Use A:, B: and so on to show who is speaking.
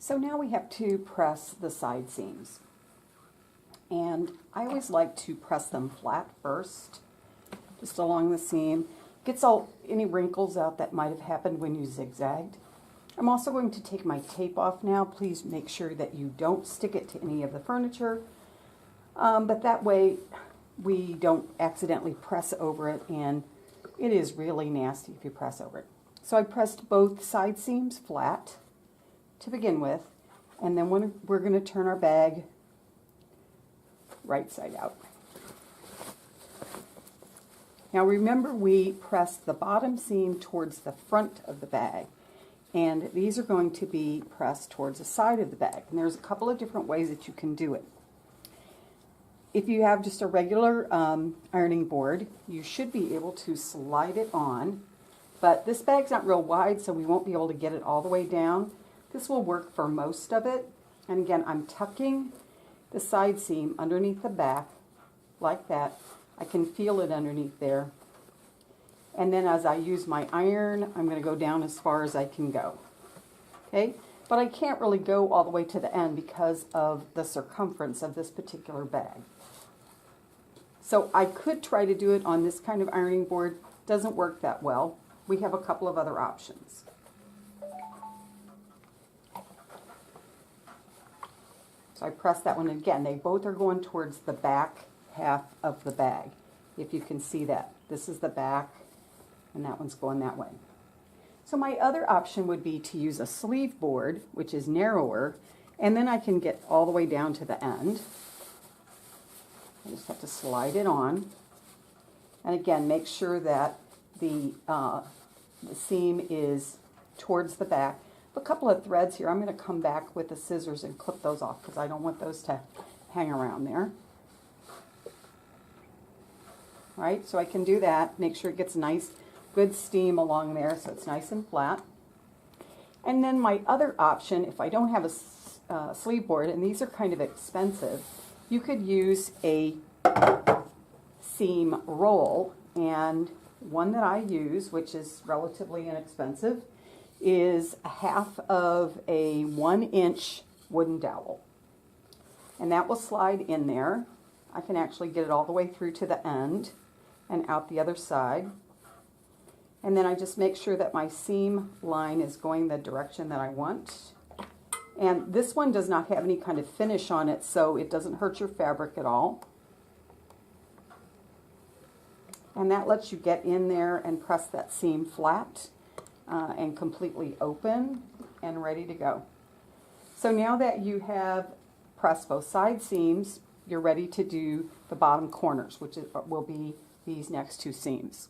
A: So now we have to press the side seams. And I always like to press them flat first, just along the seam. Gets any wrinkles out that might have happened when you zigzagged. I'm also going to take my tape off now. Please make sure that you don't stick it to any of the furniture. But that way we don't accidentally press over it, and it is really nasty if you press over it. So I pressed both side seams flat to begin with, and then we're going to turn our bag right side out. Now remember, we pressed the bottom seam towards the front of the bag, and these are going to be pressed towards the side of the bag. And there's a couple of different ways that you can do it. If you have just a regular ironing board, you should be able to slide it on, but this bag's not real wide, so we won't be able to get it all the way down. This will work for most of it. And again, I'm tucking the side seam underneath the back like that. I can feel it underneath there. And then as I use my iron, I'm going to go down as far as I can go. Okay? But I can't really go all the way to the end because of the circumference of this particular bag. So I could try to do it on this kind of ironing board. Doesn't work that well. We have a couple of other options. So I press that one again. They both are going towards the back half of the bag. If you can see that. This is the back, and that one's going that way. So my other option would be to use a sleeve board, which is narrower, and then I can get all the way down to the end. I just have to slide it on. And again, make sure that the seam is towards the back. A couple of threads here. I'm going to come back with the scissors and clip those off because I don't want those to hang around there. All right, so I can do that. Make sure it gets nice, good steam along there so it's nice and flat. And then my other option, if I don't have a sleeve board, and these are kind of expensive, you could use a seam roll. And one that I use, which is relatively inexpensive, is half of a 1-inch wooden dowel. And that will slide in there. I can actually get it all the way through to the end and out the other side. And then I just make sure that my seam line is going the direction that I want. And this one does not have any kind of finish on it, so it doesn't hurt your fabric at all. And that lets you get in there and press that seam flat and completely open and ready to go. So now that you have pressed both side seams, you're ready to do the bottom corners, which will be these next two seams.